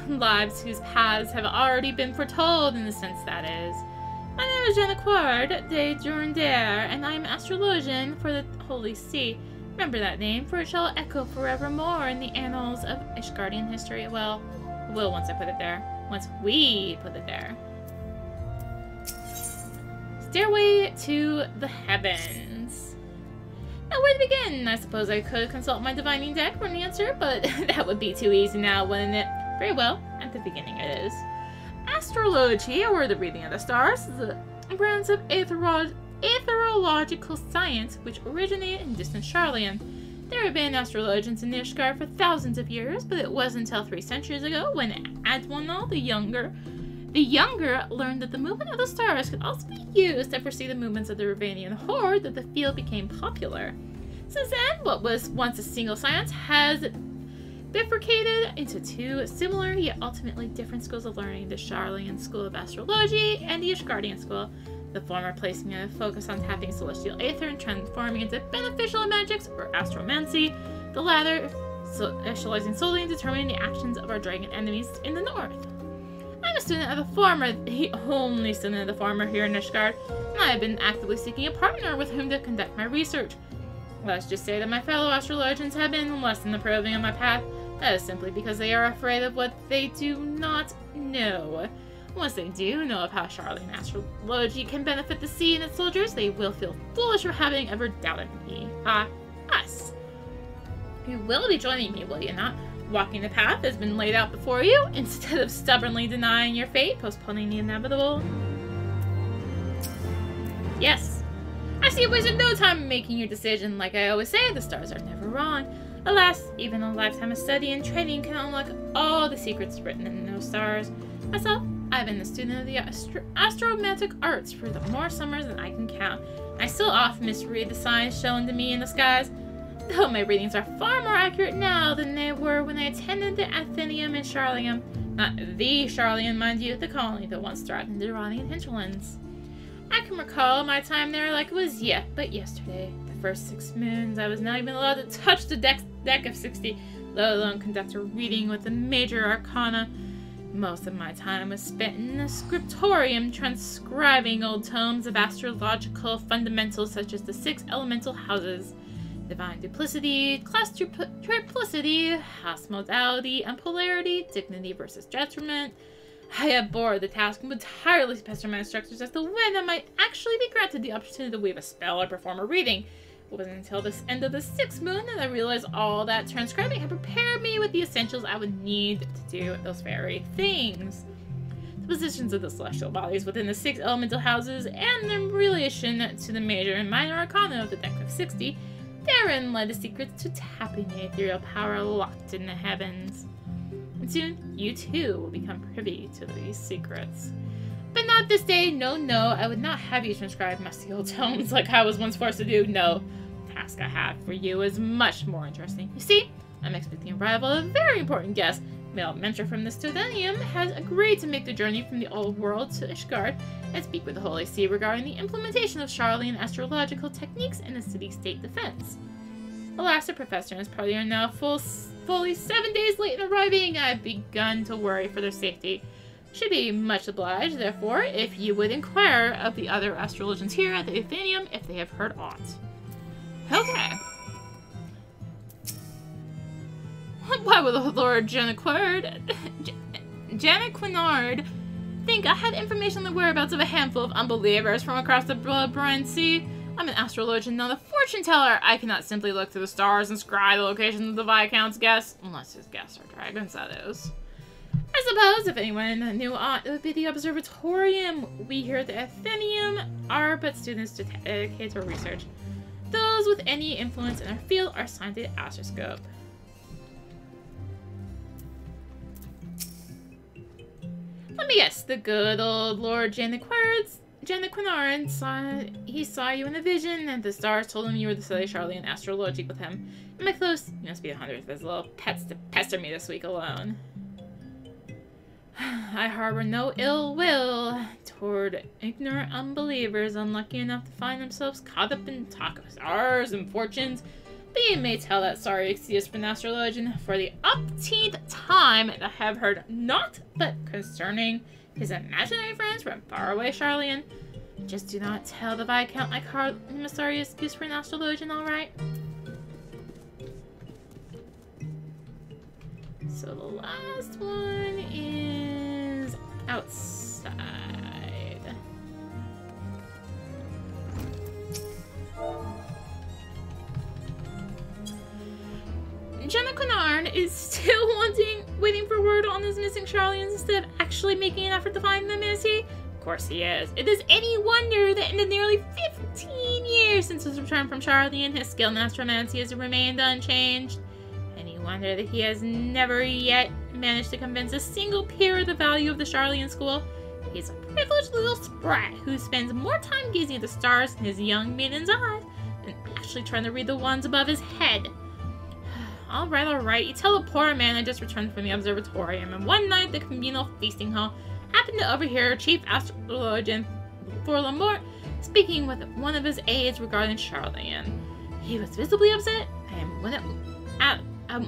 Lives whose paths have already been foretold, in the sense that is. My name is Jeannequard de Durandere, and I am astrologian for the Holy See. Remember that name, for it shall echo forevermore in the annals of Ishgardian history. Well, it will once I put it there. Once we put it there. Stairway to the Heavens. Now, where to begin? I suppose I could consult my divining deck for an answer, but that would be too easy now, wouldn't it? Very well, at the beginning it is. Astrology, or the reading of the stars, is a branch of aetherological science which originated in distant Charlian. There have been astrologians in Ishgard for thousands of years, but it wasn't until 3 centuries ago when Adwanal the Younger learned that the movement of the stars could also be used to foresee the movements of the Ravanian horde that the field became popular. Since then, what was once a single science has bifurcated into 2 similar yet ultimately different schools of learning, the Charlian School of Astrology and the Ishgardian School, the former placing a focus on tapping celestial aether and transforming into beneficial magics or astromancy, the latter specializing solely in determining the actions of our dragon enemies in the north. I'm a student of the former, the only student of the former here in Ishgard, and I have been actively seeking a partner with whom to conduct my research. Let's just say that my fellow astrologians have been less than approving of my path. That is simply because they are afraid of what they do not know. Once they do know of how Charlian astrology can benefit the sea and its soldiers, they will feel foolish for having ever doubted me. Us. You will be joining me, will you not? Walking the path has been laid out before you, instead of stubbornly denying your fate, postponing the inevitable. Yes. I see you wasted no time in making your decision. Like I always say, the stars are never wrong. Alas, even a lifetime of study and training can unlock all the secrets written in those stars. Myself, I've been a student of the astromantic arts for more summers than I can count. I still often misread the signs shown to me in the skies, though my readings are far more accurate now than they were when I attended the Athenaeum in Charlium. Not the Charlium, mind you, the colony that once thrived in the Iranian hinterlands. I can recall my time there like it was but yesterday. The first 6 moons, I was not even allowed to touch the deck of 60, let alone conduct a reading with the major arcana. Most of my time was spent in the scriptorium transcribing old tomes of astrological fundamentals such as the 6 elemental houses, divine duplicity, class triplicity, house modality and polarity, dignity versus detriment. I abhorred the task and would tirelessly pester my instructors as to when I might actually be granted the opportunity to weave a spell or perform a reading. It wasn't until the end of the 6th moon that I realized all that transcribing had prepared me with the essentials I would need to do those very things. The positions of the celestial bodies within the 6 elemental houses and their relation to the major and minor arcana of the deck of 60, therein lie the secrets to tapping the ethereal power locked in the heavens. And soon, you too will become privy to these secrets. But not this day, no, I would not have you transcribe musty old tomes like I was once forced to do, no. The task I have for you is much more interesting. You see, I'm expecting the arrival of a very important guest. Male mentor from the Studenium has agreed to make the journey from the old world to Ishgard and speak with the Holy See regarding the implementation of Charlian astrological techniques in the city-state defense. Alas, the professor and his party are now fully 7 days late in arriving. I've begun to worry for their safety. Should be much obliged, therefore, if you would inquire of the other astrologians here at the Athenaeum if they have heard aught. Okay. Why would the Lord Janequinard think I had information on the whereabouts of a handful of unbelievers from across the blood-brine sea? I'm an astrologian, not a fortune teller. I cannot simply look to the stars and scry the locations of the Viscount's guests, unless his guests are dragons, that is. I suppose if anyone knew aught, it would be the observatorium. We here at the Athenaeum are but students dedicated to research. Those with any influence in our field are assigned to the astroscope. Let me guess, the good old Lord Janequinard saw you in a vision, and the stars told him you were to study Charlian astrology with him. Am I close? You must be 100th of his little pets to pester me this week alone. I harbor no ill will toward ignorant unbelievers unlucky enough to find themselves caught up in talk of stars and fortunes. But you may tell that sorry excuse for an astrologian for the upteenth time that I have heard naught but concerning his imaginary friends from faraway Charlian. Just do not tell the Viscount I call him a sorry excuse for an astrologian, alright? So the last one is outside. Janequinard is still waiting for word on his missing Charlians instead of actually making an effort to find them, is he? Of course he is. It is any wonder that in the nearly 15 years since his return from Charlian, his skill in astromancy has remained unchanged. Any wonder that he has never yet managed to convince a single peer of the value of the Charlian school. He's a privileged little sprat who spends more time gazing at the stars in his young maiden's eyes than actually trying to read the ones above his head. Alright. You tell the poor man I just returned from the observatorium, and one night the communal feasting hall happened to overhear Chief Astrologian for Lamort speaking with one of his aides regarding Charlian. He was visibly upset, and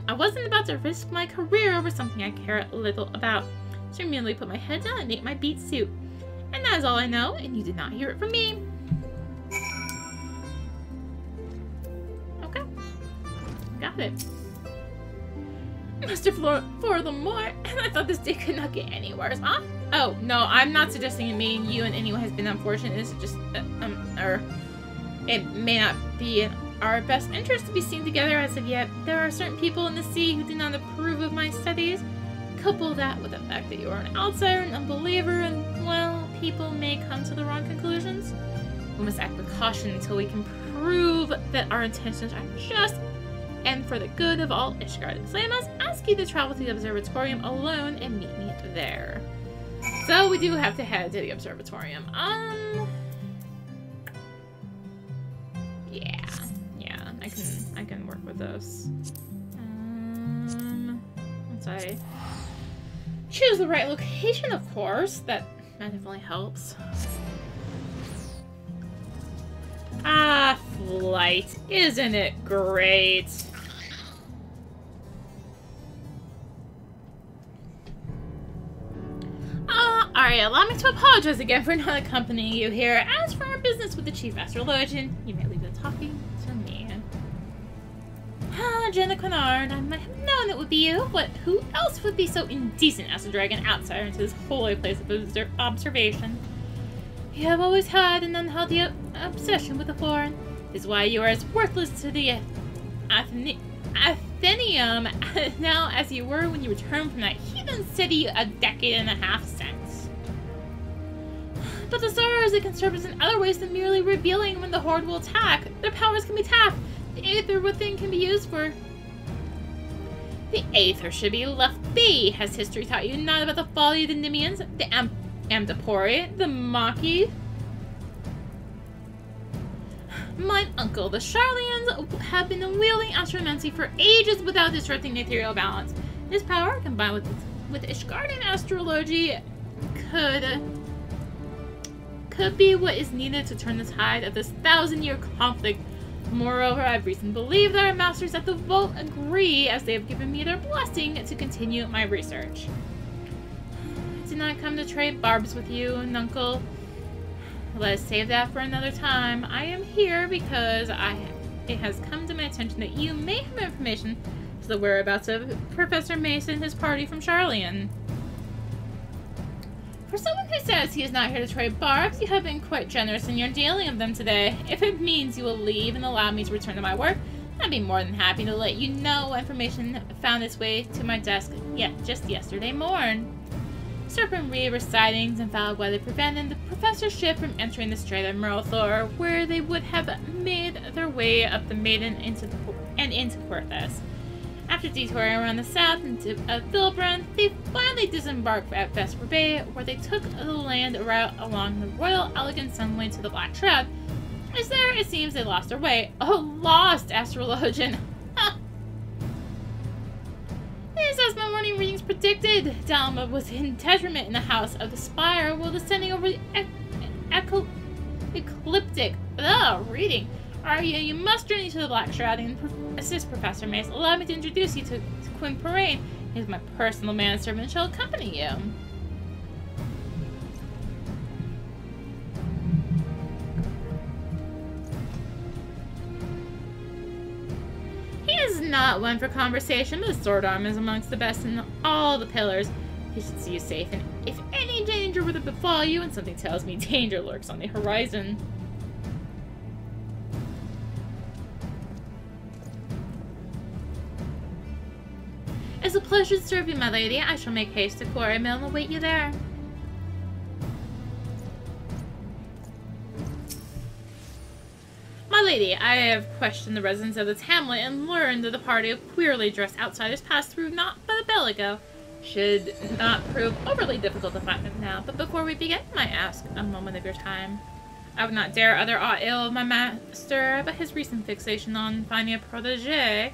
I wasn't about to risk my career over something I care little about, so I merely put my head down and ate my beet soup. And that is all I know, and you did not hear it from me. Okay. Got it. Mr. Lamort, and I thought this day could not get any worse, huh? Oh, no, I'm not suggesting it mean you and anyone has been unfortunate. It's just, or it may not be an our best interests to be seen together as of yet. There are certain people in the sea who do not approve of my studies. Couple that with the fact that you are an outsider, an unbeliever, and, well, people may come to the wrong conclusions. We must act with caution until we can prove that our intentions are just and for the good of all Ishgard. So I must ask you to travel to the observatorium alone and meet me there. So we do have to head to the observatorium. Yeah, I can work with this. Once I choose the right location, of course, that definitely helps. Ah, flight. Isn't it great? Alright, allow me to apologize again for not accompanying you here. As for our business with the Chief Astrologian, you may leave the talking to me. Jenna Quinard, I might have known it would be you, but who else would be so indecent as to drag an outsider into this holy place of observation? You have always had an unhealthy obsession with the foreign. This is why you are as worthless to the Athenaeum now as you were when you returned from that heathen city a decade and a half since. But the stars, they can serve us in other ways than merely revealing when the Horde will attack. Their powers can be tapped. The Aether within can be used for... The Aether should be left be. Has history taught you not about the folly of the Nimians, the Amdapori, the Maki? My uncle, the Charlians, have been wielding astromancy for ages without disrupting the ethereal balance. This power, combined with Ishgardian astrology, could be what is needed to turn the tide of this 1,000-year conflict. Moreover, I have reason to believe that our masters at the Vault agree, as they have given me their blessing to continue my research. I did not come to trade barbs with you, Nuncle. Let us save that for another time. I am here because it has come to my attention that you may have information to the whereabouts of Professor Mason and his party from Charlian. For someone who says he is not here to trade barbs, you have been quite generous in your dealing of them today. If it means you will leave and allow me to return to my work, I'd be more than happy to let you know what information found its way to my desk just yesterday morn. Serpent Reaver sightings and foul weather prevented the professorship from entering the Strait of Merlthor, where they would have made their way up the Maiden into Querthus. After detouring around the south into Vilbrand, they finally disembarked at Vesper Bay, where they took the land route along the Royal Elegant Sunway to the Black Shroud. As there, it seems they lost their way. Oh, lost, Astrologian! This, as my morning readings predicted, Dalma was in detriment in the House of the Spire while descending over the ecliptic reading. You must journey to the Black Shroud and assist Professor Mace. Allow me to introduce you to Quinn Parain. He is my personal manservant and shall accompany you. He is not one for conversation, but his sword arm is amongst the best in all the pillars. He should see you safe, and if any danger were to befall you, and something tells me danger lurks on the horizon. It's a pleasure to serve you, my lady. I shall make haste to Quarry Mill and await you there. My lady, I have questioned the residents of this hamlet and learned that the party of queerly dressed outsiders passed through not but a bell ago. Should not prove overly difficult to find them now, but before we begin, I ask a moment of your time. I would not dare utter aught ill of my master, but his recent fixation on finding a protege,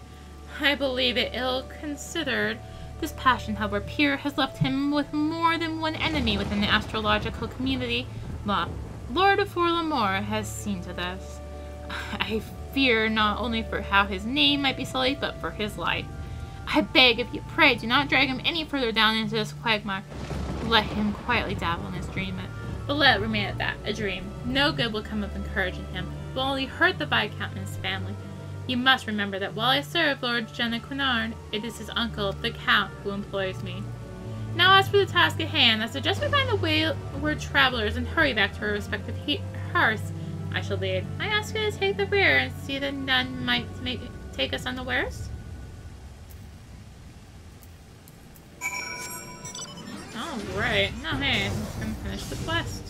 I believe it ill-considered. This passion, however pure, has left him with more than one enemy within the astrological community. Lord of Forlamore has seen to this. I fear not only for how his name might be sullied, but for his life. I beg of you, pray, do not drag him any further down into this quagmire. Let him quietly dabble in his dream. But let it remain at that, a dream. No good will come of encouraging him. It will only hurt the Viscount and his family. You must remember that while I serve Lord Jenna Quinard, it is his uncle, the Count, who employs me. Now as for the task at hand, I suggest we find the wayward travelers and hurry back to our respective hearths. I shall lead. I ask you to take the rear and see that none might take us unawares. Alright. No, hey, I'm just gonna finish the quest.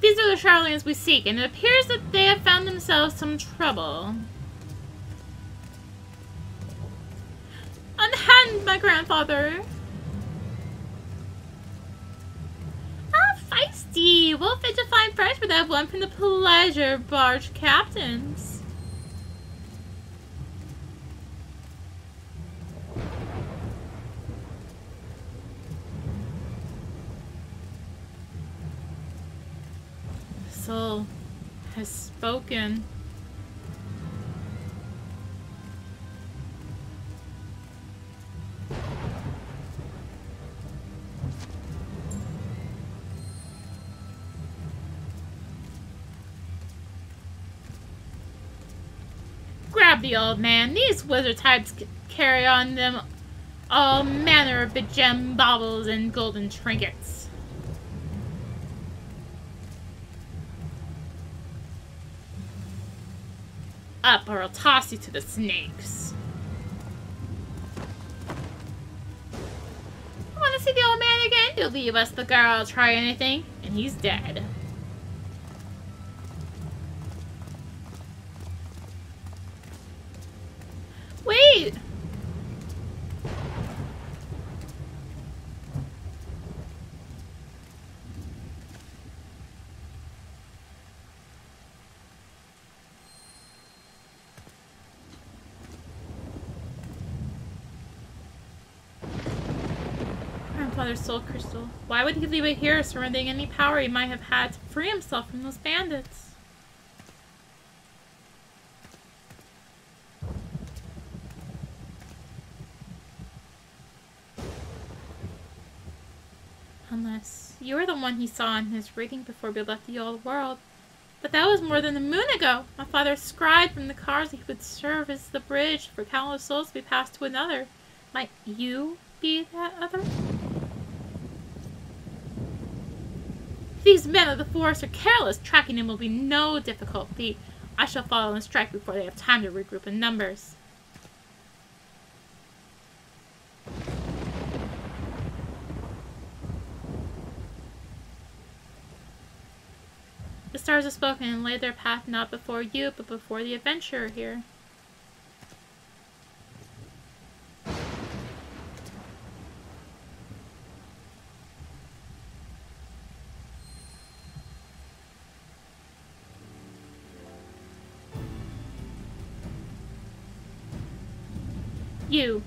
These are the Charlatanes we seek, and it appears that they have found themselves some trouble. Unhand my grandfather! Ah, feisty! Well fit to find price for that one from the pleasure barge captains. Soul has spoken. Grab the old man. These wizard types carry on them all manner of begemmed baubles and golden trinkets. Up, or I'll toss you to the snakes. Want to see the old man again? He'll leave us the girl, try anything, and he's dead. Wait! Grandfather's soul crystal. Why would he leave it here, surrendering any power he might have had to free himself from those bandits? Unless you were the one he saw in his reading before we left the old world. But that was more than a moon ago. My father scried from the cars he would serve as the bridge for countless souls to be passed to another. Might you be that other? These men of the forest are careless. Tracking him will be no difficult feat. I shall follow and strike before they have time to regroup in numbers. The stars have spoken and laid their path not before you, but before the adventurer here.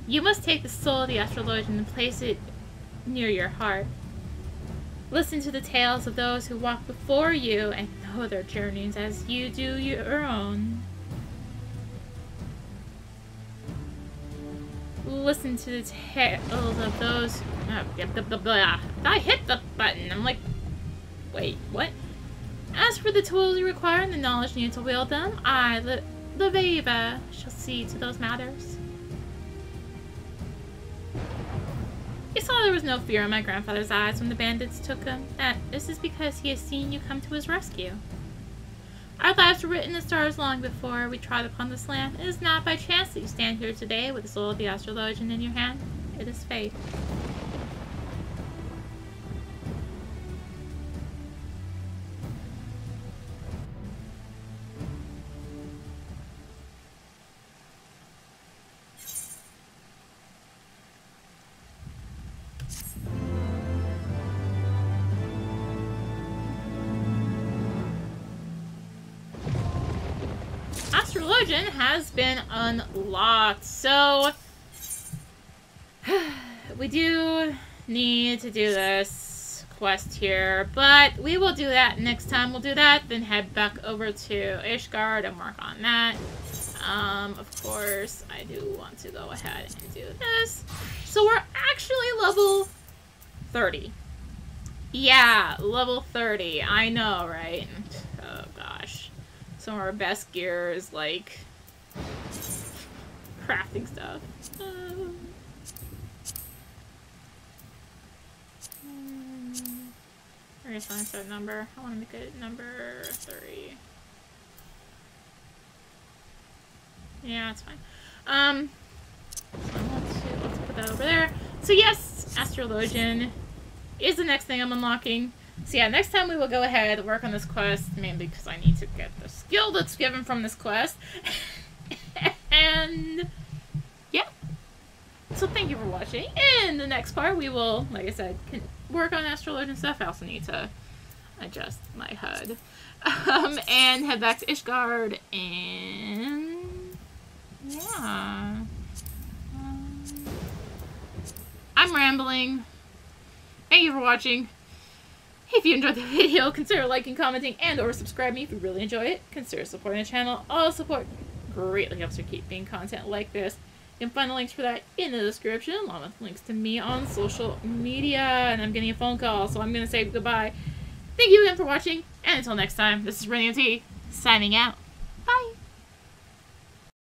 You must take the soul of the astrologian and place it near your heart. Listen to the tales of those who walk before you and know their journeys as you do your own. Listen to the tales of those... I hit the button. I'm like... Wait, what? As for the tools you require and the knowledge needed to wield them, I, Leveva, shall see to those matters. He saw there was no fear in my grandfather's eyes when the bandits took him. This is because he has seen you come to his rescue. Our lives were written in the stars long before we trod upon this land. It is not by chance that you stand here today with the soul of the astrologian in your hand. It is fate. Astrologian has been unlocked, so we do need to do this quest here, but we will do that next time. We'll do that, then head back over to Ishgard and work on that. Of course, I do want to go ahead and do this. So we're actually level 30. Yeah, level 30. I know, right? Oh gosh. Some of our best gear is like crafting stuff. Where is that number? I want to make it number 30. Yeah, it's fine. So let's put that over there. So yes, Astrologian is the next thing I'm unlocking. So yeah, next time we will go ahead and work on this quest, mainly because I need to get the skill that's given from this quest. And yeah. So thank you for watching. In the next part, we will, like I said, work on Astrologian stuff. I also need to adjust my HUD. And head back to Ishgard, and yeah. I'm rambling. Thank you for watching. If you enjoyed the video, consider liking, commenting, and or subscribing if you really enjoy it. Consider supporting the channel. All support greatly helps her keep making content like this. You can find the links for that in the description, along with links to me on social media. And I'm getting a phone call, so I'm going to say goodbye. Thank you again for watching, and until next time, this is rinimt, signing out.